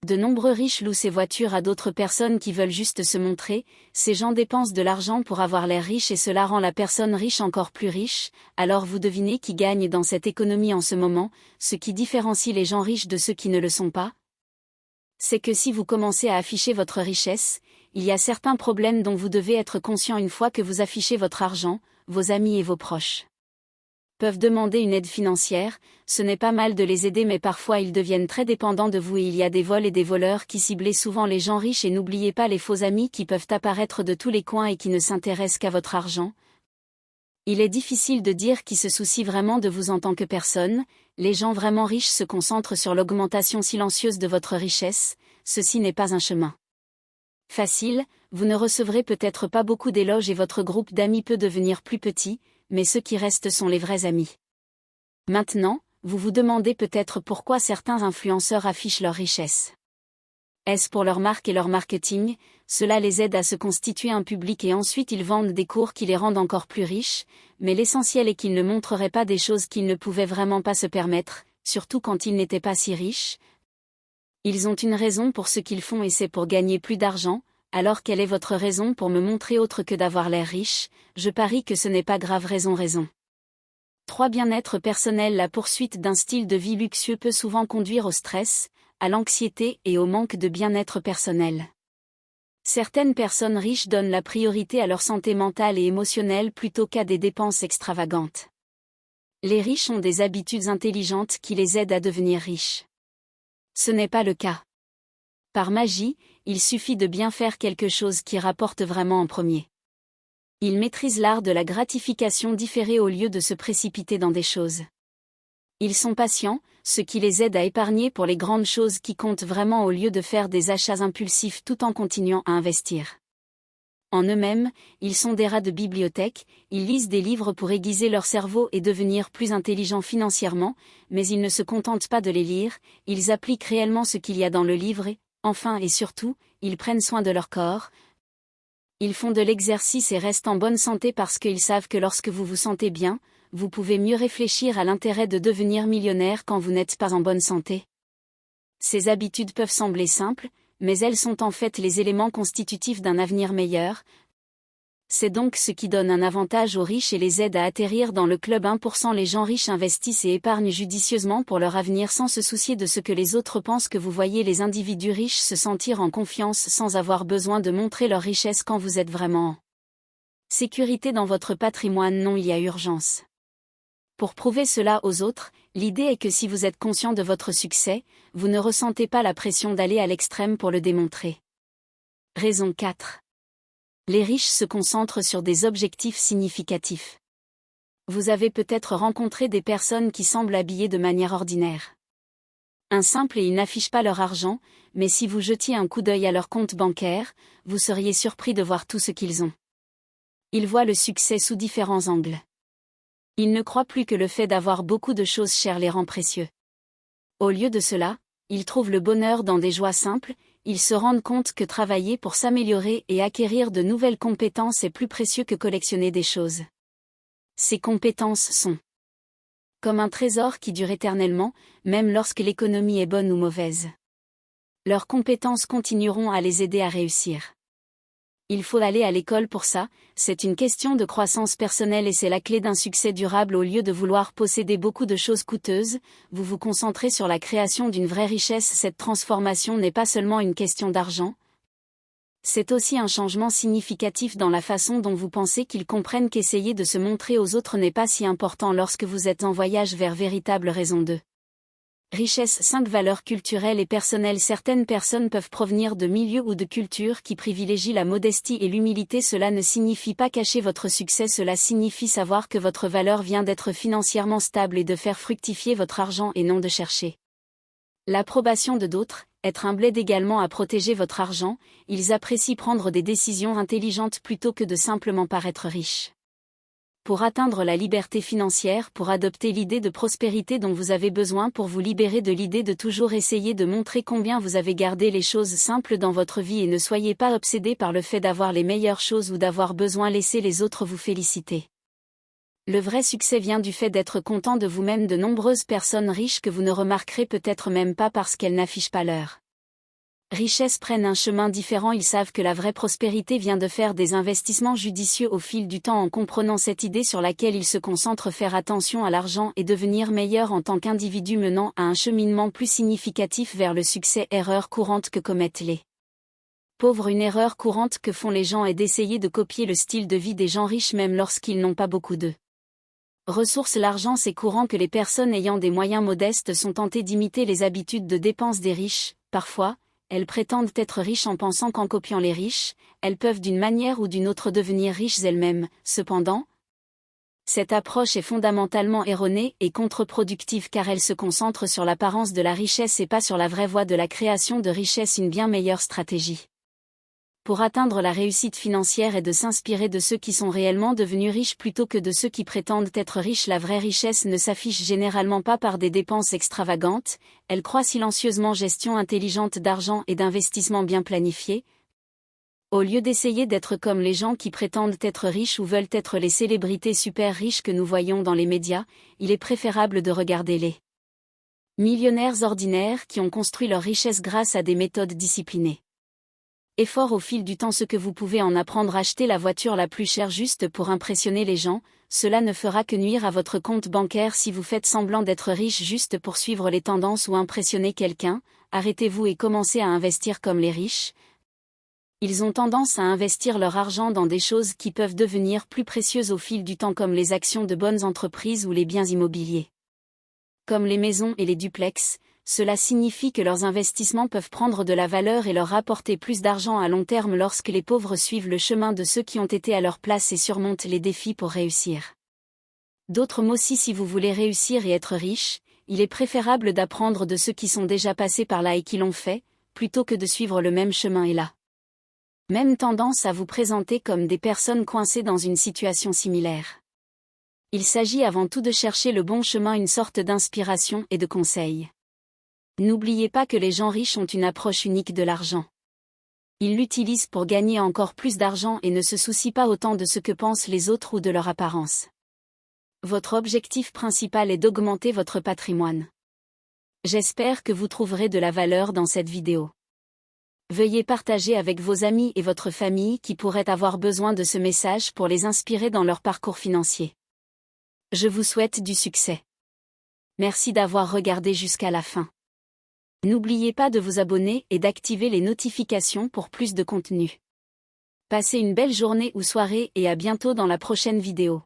De nombreux riches louent ces voitures à d'autres personnes qui veulent juste se montrer. Ces gens dépensent de l'argent pour avoir l'air riche et cela rend la personne riche encore plus riche. Alors vous devinez qui gagne dans cette économie en ce moment, ce qui différencie les gens riches de ceux qui ne le sont pas? C'est que si vous commencez à afficher votre richesse, il y a certains problèmes dont vous devez être conscient une fois que vous affichez votre argent. Vos amis et vos proches peuvent demander une aide financière, ce n'est pas mal de les aider mais parfois ils deviennent très dépendants de vous et il y a des vols et des voleurs qui ciblent souvent les gens riches et n'oubliez pas les faux amis qui peuvent apparaître de tous les coins et qui ne s'intéressent qu'à votre argent. Il est difficile de dire qui se soucie vraiment de vous en tant que personne, les gens vraiment riches se concentrent sur l'augmentation silencieuse de votre richesse, ceci n'est pas un chemin facile, vous ne recevrez peut-être pas beaucoup d'éloges et votre groupe d'amis peut devenir plus petit, mais ceux qui restent sont les vrais amis. Maintenant, vous vous demandez peut-être pourquoi certains influenceurs affichent leur richesse. Est-ce pour leur marque et leur marketing? Cela les aide à se constituer un public et ensuite ils vendent des cours qui les rendent encore plus riches, mais l'essentiel est qu'ils ne montreraient pas des choses qu'ils ne pouvaient vraiment pas se permettre, surtout quand ils n'étaient pas si riches. Ils ont une raison pour ce qu'ils font et c'est pour gagner plus d'argent. Alors quelle est votre raison pour me montrer autre que d'avoir l'air riche? Je parie que ce n'est pas grave raison. 3. Bien-être personnel. La poursuite d'un style de vie luxueux peut souvent conduire au stress, à l'anxiété et au manque de bien-être personnel. Certaines personnes riches donnent la priorité à leur santé mentale et émotionnelle plutôt qu'à des dépenses extravagantes. Les riches ont des habitudes intelligentes qui les aident à devenir riches. Ce n'est pas le cas. Par magie, il suffit de bien faire quelque chose qui rapporte vraiment en premier. Ils maîtrisent l'art de la gratification différée au lieu de se précipiter dans des choses. Ils sont patients, ce qui les aide à épargner pour les grandes choses qui comptent vraiment au lieu de faire des achats impulsifs tout en continuant à investir. En eux-mêmes, ils sont des rats de bibliothèque, ils lisent des livres pour aiguiser leur cerveau et devenir plus intelligents financièrement, mais ils ne se contentent pas de les lire, ils appliquent réellement ce qu'il y a dans le livre et, enfin et surtout, ils prennent soin de leur corps. Ils font de l'exercice et restent en bonne santé parce qu'ils savent que lorsque vous vous sentez bien, vous pouvez mieux réfléchir à l'intérêt de devenir millionnaire quand vous n'êtes pas en bonne santé. Ces habitudes peuvent sembler simples, mais elles sont en fait les éléments constitutifs d'un avenir meilleur. C'est donc ce qui donne un avantage aux riches et les aide à atterrir dans le club 1%. Les gens riches investissent et épargnent judicieusement pour leur avenir sans se soucier de ce que les autres pensent. Que vous voyez les individus riches se sentir en confiance sans avoir besoin de montrer leur richesse quand vous êtes vraiment en sécurité dans votre patrimoine. Non, il y a urgence. Pour prouver cela aux autres, l'idée est que si vous êtes conscient de votre succès, vous ne ressentez pas la pression d'aller à l'extrême pour le démontrer. Raison 4. Les riches se concentrent sur des objectifs significatifs. Vous avez peut-être rencontré des personnes qui semblent habillées de manière ordinaire. Un simple et ils n'affichent pas leur argent, mais si vous jetiez un coup d'œil à leur compte bancaire, vous seriez surpris de voir tout ce qu'ils ont. Ils voient le succès sous différents angles. Ils ne croient plus que le fait d'avoir beaucoup de choses chères les rend précieux. Au lieu de cela, ils trouvent le bonheur dans des joies simples, ils se rendent compte que travailler pour s'améliorer et acquérir de nouvelles compétences est plus précieux que collectionner des choses. Ces compétences sont comme un trésor qui dure éternellement, même lorsque l'économie est bonne ou mauvaise. Leurs compétences continueront à les aider à réussir. Il faut aller à l'école pour ça, c'est une question de croissance personnelle et c'est la clé d'un succès durable. Au lieu de vouloir posséder beaucoup de choses coûteuses, vous vous concentrez sur la création d'une vraie richesse. Cette transformation n'est pas seulement une question d'argent. C'est aussi un changement significatif dans la façon dont vous pensez. Qu'ils comprennent qu'essayer de se montrer aux autres n'est pas si important lorsque vous êtes en voyage vers véritable raison de richesse. 5 valeurs culturelles et personnelles. Certaines personnes peuvent provenir de milieux ou de cultures qui privilégient la modestie et l'humilité. Cela ne signifie pas cacher votre succès, cela signifie savoir que votre valeur vient d'être financièrement stable et de faire fructifier votre argent et non de chercher l'approbation de d'autres. Être humble aide également à protéger votre argent, ils apprécient prendre des décisions intelligentes plutôt que de simplement paraître riches. Pour atteindre la liberté financière, pour adopter l'idée de prospérité dont vous avez besoin, pour vous libérer de l'idée de toujours essayer de montrer combien vous avez gardé les choses simples dans votre vie et ne soyez pas obsédé par le fait d'avoir les meilleures choses ou d'avoir besoin. Laissez les autres vous féliciter. Le vrai succès vient du fait d'être content de vous-même. De nombreuses personnes riches que vous ne remarquerez peut-être même pas parce qu'elles n'affichent pas leur richesse prennent un chemin différent. Ils savent que la vraie prospérité vient de faire des investissements judicieux au fil du temps en comprenant cette idée sur laquelle ils se concentrent. Faire attention à l'argent et devenir meilleur en tant qu'individu menant à un cheminement plus significatif vers le succès. Erreur courante que commettent les pauvres. Une erreur courante que font les gens est d'essayer de copier le style de vie des gens riches même lorsqu'ils n'ont pas beaucoup de ressources. L'argent, c'est courant que les personnes ayant des moyens modestes sont tentées d'imiter les habitudes de dépenses des riches. Parfois, elles prétendent être riches en pensant qu'en copiant les riches, elles peuvent d'une manière ou d'une autre devenir riches elles-mêmes. Cependant, cette approche est fondamentalement erronée et contre-productive car elle se concentre sur l'apparence de la richesse et pas sur la vraie voie de la création de richesse. Une bien meilleure stratégie pour atteindre la réussite financière est de s'inspirer de ceux qui sont réellement devenus riches plutôt que de ceux qui prétendent être riches. La vraie richesse ne s'affiche généralement pas par des dépenses extravagantes, elle croît silencieusement. Gestion intelligente d'argent et d'investissement bien planifié. Au lieu d'essayer d'être comme les gens qui prétendent être riches ou veulent être les célébrités super riches que nous voyons dans les médias, il est préférable de regarder les millionnaires ordinaires qui ont construit leur richesse grâce à des méthodes disciplinées. Effort au fil du temps. Ce que vous pouvez en apprendre. Acheter la voiture la plus chère juste pour impressionner les gens, cela ne fera que nuire à votre compte bancaire. Si vous faites semblant d'être riche juste pour suivre les tendances ou impressionner quelqu'un, arrêtez-vous et commencez à investir comme les riches. Ils ont tendance à investir leur argent dans des choses qui peuvent devenir plus précieuses au fil du temps comme les actions de bonnes entreprises ou les biens immobiliers. Comme les maisons et les duplex, cela signifie que leurs investissements peuvent prendre de la valeur et leur rapporter plus d'argent à long terme. Lorsque les pauvres suivent le chemin de ceux qui ont été à leur place et surmontent les défis pour réussir. D'autres mots, si vous voulez réussir et être riche, il est préférable d'apprendre de ceux qui sont déjà passés par là et qui l'ont fait, plutôt que de suivre le même chemin et la même tendance à vous présenter comme des personnes coincées dans une situation similaire. Il s'agit avant tout de chercher le bon chemin, une sorte d'inspiration et de conseil. N'oubliez pas que les gens riches ont une approche unique de l'argent. Ils l'utilisent pour gagner encore plus d'argent et ne se soucient pas autant de ce que pensent les autres ou de leur apparence. Votre objectif principal est d'augmenter votre patrimoine. J'espère que vous trouverez de la valeur dans cette vidéo. Veuillez partager avec vos amis et votre famille qui pourraient avoir besoin de ce message pour les inspirer dans leur parcours financier. Je vous souhaite du succès. Merci d'avoir regardé jusqu'à la fin. N'oubliez pas de vous abonner et d'activer les notifications pour plus de contenu. Passez une belle journée ou soirée et à bientôt dans la prochaine vidéo.